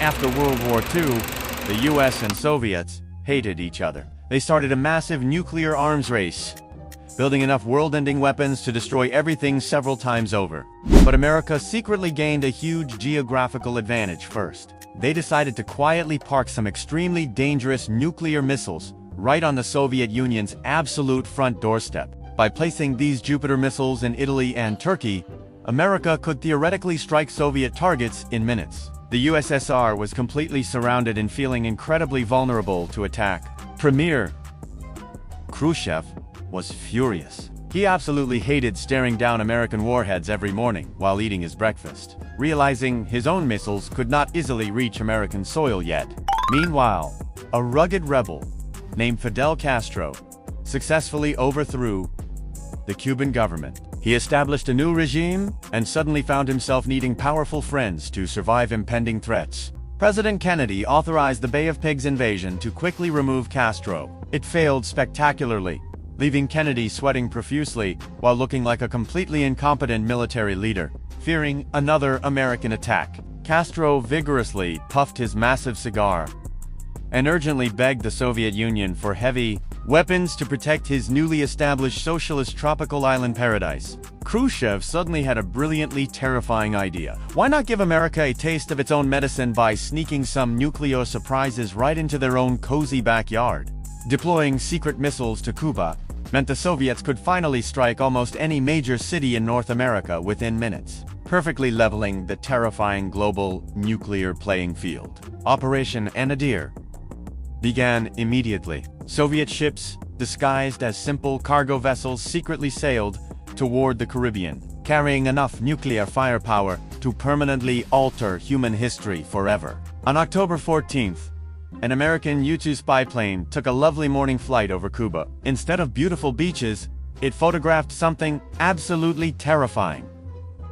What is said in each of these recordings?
After World War II, the US and Soviets hated each other. They started a massive nuclear arms race, building enough world-ending weapons to destroy everything several times over. But America secretly gained a huge geographical advantage first. They decided to quietly park some extremely dangerous nuclear missiles right on the Soviet Union's absolute front doorstep. By placing these Jupiter missiles in Italy and Turkey, America could theoretically strike Soviet targets in minutes. The USSR was completely surrounded and feeling incredibly vulnerable to attack. Premier Khrushchev was furious. He absolutely hated staring down American warheads every morning while eating his breakfast, realizing his own missiles could not easily reach American soil yet. Meanwhile, a rugged rebel named Fidel Castro successfully overthrew the Cuban government. He established a new regime and suddenly found himself needing powerful friends to survive impending threats. President Kennedy authorized the Bay of Pigs invasion to quickly remove Castro. It failed spectacularly, leaving Kennedy sweating profusely while looking like a completely incompetent military leader. Fearing another American attack, Castro vigorously puffed his massive cigar and urgently begged the Soviet Union for heavy weapons to protect his newly established socialist tropical island paradise. Khrushchev suddenly had a brilliantly terrifying idea. Why not give America a taste of its own medicine by sneaking some nuclear surprises right into their own cozy backyard? Deploying secret missiles to Cuba meant the Soviets could finally strike almost any major city in North America within minutes, perfectly leveling the terrifying global nuclear playing field. Operation Anadir began immediately. Soviet ships, disguised as simple cargo vessels, secretly sailed toward the Caribbean, carrying enough nuclear firepower to permanently alter human history forever. On October 14th, an American U-2 spy plane took a lovely morning flight over Cuba. Instead of beautiful beaches, it photographed something absolutely terrifying: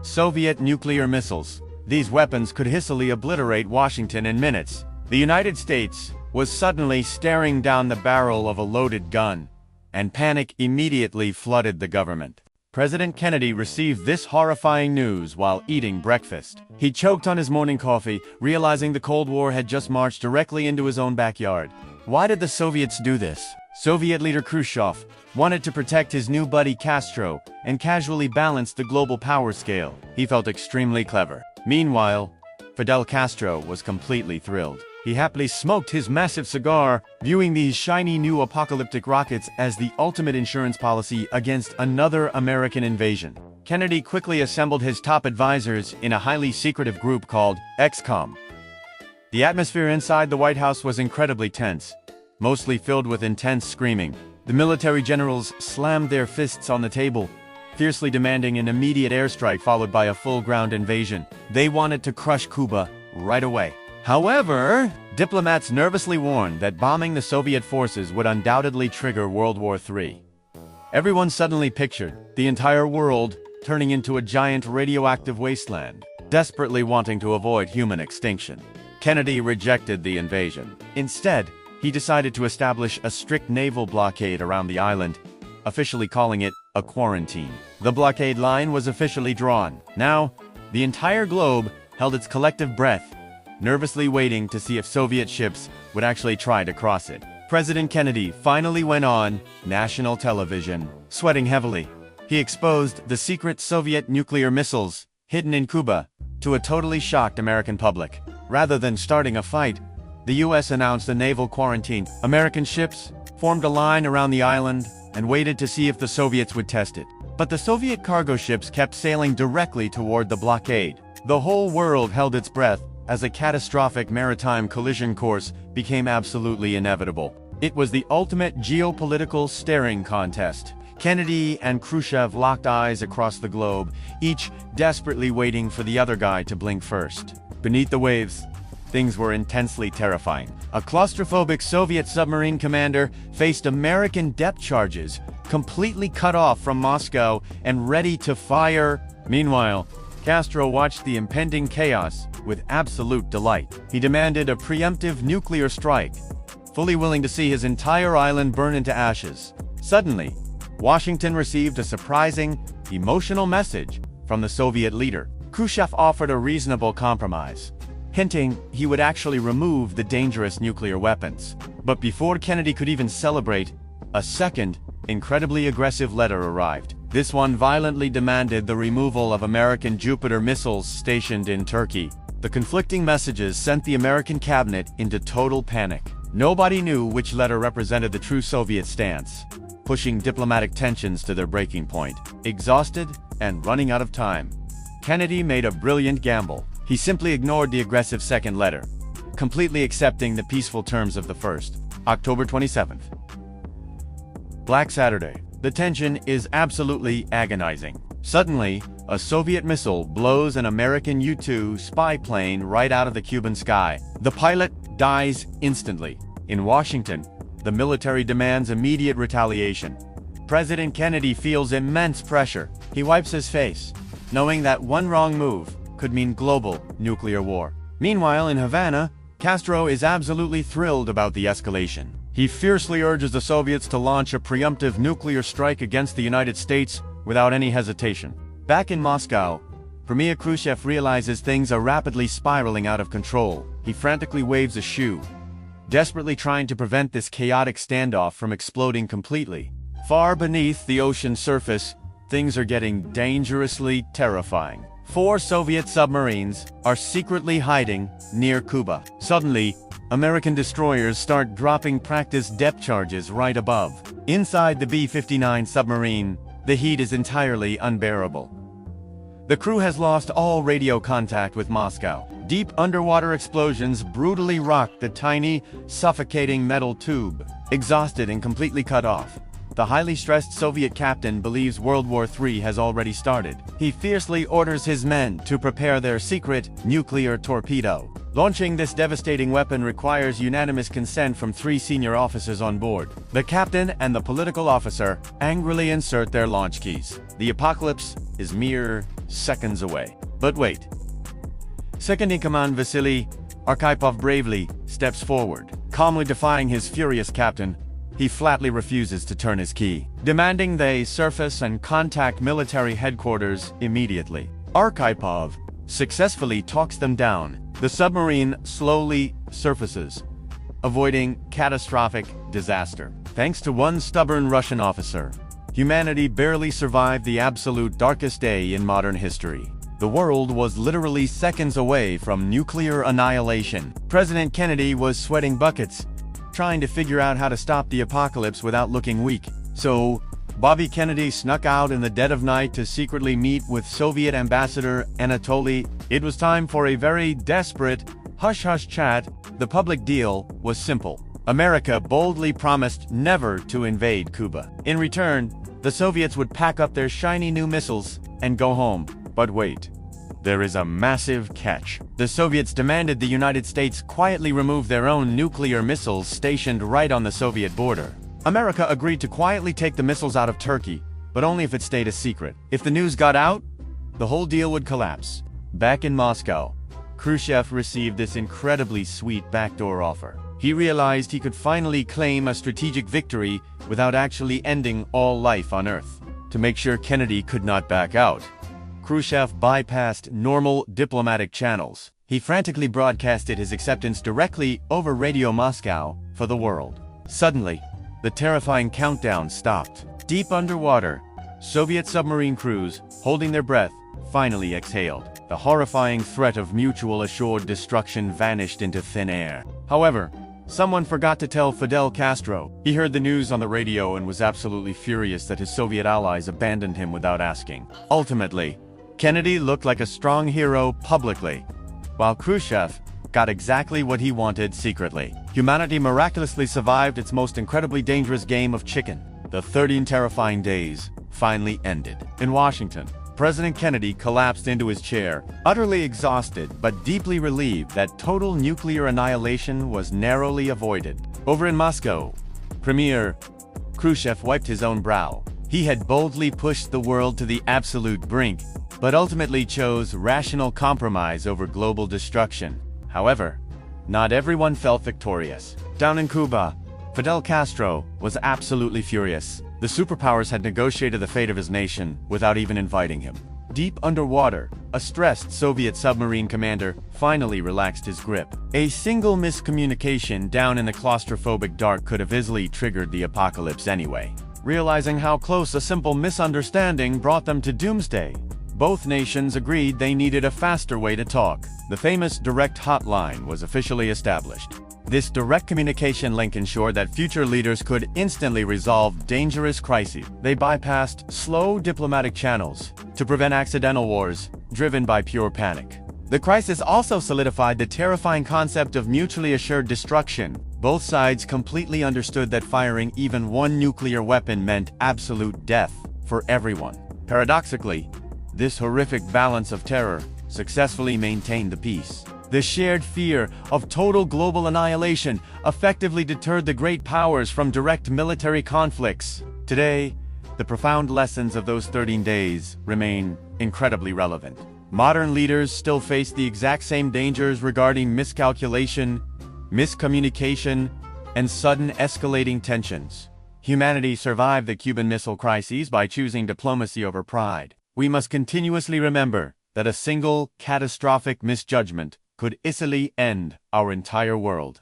Soviet nuclear missiles. These weapons could hastily obliterate Washington in minutes. The United States was suddenly staring down the barrel of a loaded gun, and panic immediately flooded the government. President Kennedy received this horrifying news while eating breakfast. He choked on his morning coffee, realizing the Cold War had just marched directly into his own backyard. Why did the Soviets do this? Soviet leader Khrushchev wanted to protect his new buddy Castro and casually balance the global power scale. He felt extremely clever. Meanwhile, Fidel Castro was completely thrilled. He happily smoked his massive cigar, viewing these shiny new apocalyptic rockets as the ultimate insurance policy against another American invasion. Kennedy quickly assembled his top advisors in a highly secretive group called XCOM. The atmosphere inside the White House was incredibly tense, mostly filled with intense screaming. The military generals slammed their fists on the table, fiercely demanding an immediate airstrike followed by a full ground invasion. They wanted to crush Cuba right away. However, diplomats nervously warned that bombing the Soviet forces would undoubtedly trigger World War III. Everyone suddenly pictured the entire world turning into a giant radioactive wasteland, desperately wanting to avoid human extinction. Kennedy rejected the invasion. Instead, he decided to establish a strict naval blockade around the island, officially calling it a quarantine. The blockade line was officially drawn. Now, the entire globe held its collective breath, nervously waiting to see if Soviet ships would actually try to cross it. President Kennedy finally went on national television. Sweating heavily, he exposed the secret Soviet nuclear missiles hidden in Cuba to a totally shocked American public. Rather than starting a fight, the US announced a naval quarantine. American ships formed a line around the island and waited to see if the Soviets would test it. But the Soviet cargo ships kept sailing directly toward the blockade. The whole world held its breath as a catastrophic maritime collision course became absolutely inevitable. It was the ultimate geopolitical staring contest. Kennedy and Khrushchev locked eyes across the globe, each desperately waiting for the other guy to blink first. Beneath the waves, things were intensely terrifying. A claustrophobic Soviet submarine commander faced American depth charges, completely cut off from Moscow and ready to fire. Meanwhile, Castro watched the impending chaos with absolute delight. He demanded a preemptive nuclear strike, fully willing to see his entire island burn into ashes. Suddenly, Washington received a surprising, emotional message from the Soviet leader. Khrushchev offered a reasonable compromise. hinting he would actually remove the dangerous nuclear weapons. But before Kennedy could even celebrate, a second, incredibly aggressive letter arrived. This one violently demanded the removal of American Jupiter missiles stationed in Turkey. The conflicting messages sent the American cabinet into total panic. Nobody knew which letter represented the true Soviet stance, pushing diplomatic tensions to their breaking point. Exhausted and running out of time, Kennedy made a brilliant gamble. He simply ignored the aggressive second letter, completely accepting the peaceful terms of the first. October 27th. Black Saturday. The tension is absolutely agonizing. Suddenly, a Soviet missile blows an American U-2 spy plane right out of the Cuban sky. The pilot dies instantly. In Washington, the military demands immediate retaliation. President Kennedy feels immense pressure. He wipes his face, knowing that one wrong move could mean global nuclear war. Meanwhile, in Havana, Castro is absolutely thrilled about the escalation. He fiercely urges the Soviets to launch a preemptive nuclear strike against the United States without any hesitation. Back in Moscow, Premier Khrushchev realizes things are rapidly spiraling out of control. He frantically waves a shoe, desperately trying to prevent this chaotic standoff from exploding completely. Far beneath the ocean surface, things are getting dangerously terrifying. 4 Soviet submarines are secretly hiding near Cuba. Suddenly, American destroyers start dropping practice depth charges right above. Inside the B-59 submarine, the heat is entirely unbearable. The crew has lost all radio contact with Moscow. Deep underwater explosions brutally rock the tiny, suffocating metal tube. Exhausted and completely cut off, the highly stressed Soviet captain believes World War III has already started. He fiercely orders his men to prepare their secret nuclear torpedo. Launching this devastating weapon requires unanimous consent from 3 senior officers on board. The captain and the political officer angrily insert their launch keys. The apocalypse is mere seconds away. But wait. Second-in-command Vasily Arkhipov bravely steps forward. Calmly defying his furious captain, he flatly refuses to turn his key, demanding they surface and contact military headquarters immediately. Arkhipov successfully talks them down. The submarine slowly surfaces, avoiding catastrophic disaster. Thanks to one stubborn Russian officer, humanity barely survived the absolute darkest day in modern history. The world was literally seconds away from nuclear annihilation. President Kennedy was sweating buckets, trying to figure out how to stop the apocalypse without looking weak. So, Bobby Kennedy snuck out in the dead of night to secretly meet with Soviet Ambassador Anatoly. It was time for a very desperate, hush-hush chat. The public deal was simple. America boldly promised never to invade Cuba. In return, the Soviets would pack up their shiny new missiles and go home. But wait. There is a massive catch. The Soviets demanded the United States quietly remove their own nuclear missiles stationed right on the Soviet border. America agreed to quietly take the missiles out of Turkey, but only if it stayed a secret. If the news got out, the whole deal would collapse. Back in Moscow, Khrushchev received this incredibly sweet backdoor offer. He realized he could finally claim a strategic victory without actually ending all life on Earth. To make sure Kennedy could not back out, Khrushchev bypassed normal diplomatic channels. He frantically broadcasted his acceptance directly over Radio Moscow for the world. Suddenly, the terrifying countdown stopped. Deep underwater, Soviet submarine crews, holding their breath, finally exhaled. The horrifying threat of mutual assured destruction vanished into thin air. However, someone forgot to tell Fidel Castro. He heard the news on the radio and was absolutely furious that his Soviet allies abandoned him without asking. Ultimately, Kennedy looked like a strong hero publicly, while Khrushchev got exactly what he wanted secretly. Humanity miraculously survived its most incredibly dangerous game of chicken. The 13 terrifying days finally ended. In Washington, President Kennedy collapsed into his chair, utterly exhausted but deeply relieved that total nuclear annihilation was narrowly avoided. Over in Moscow, Premier Khrushchev wiped his own brow. He had boldly pushed the world to the absolute brink, but ultimately chose rational compromise over global destruction. However, not everyone felt victorious. Down in Cuba, Fidel Castro was absolutely furious. The superpowers had negotiated the fate of his nation without even inviting him. Deep underwater, a stressed Soviet submarine commander finally relaxed his grip. A single miscommunication down in the claustrophobic dark could have easily triggered the apocalypse anyway. Realizing how close a simple misunderstanding brought them to doomsday, both nations agreed they needed a faster way to talk. The famous direct hotline was officially established. This direct communication link ensured that future leaders could instantly resolve dangerous crises. They bypassed slow diplomatic channels to prevent accidental wars driven by pure panic. The crisis also solidified the terrifying concept of mutually assured destruction. Both sides completely understood that firing even one nuclear weapon meant absolute death for everyone. Paradoxically, this horrific balance of terror successfully maintained the peace. The shared fear of total global annihilation effectively deterred the great powers from direct military conflicts. Today, the profound lessons of those 13 days remain incredibly relevant. Modern leaders still face the exact same dangers regarding miscalculation, miscommunication, and sudden escalating tensions. Humanity survived the Cuban Missile Crisis by choosing diplomacy over pride. We must continuously remember that a single catastrophic misjudgment could easily end our entire world.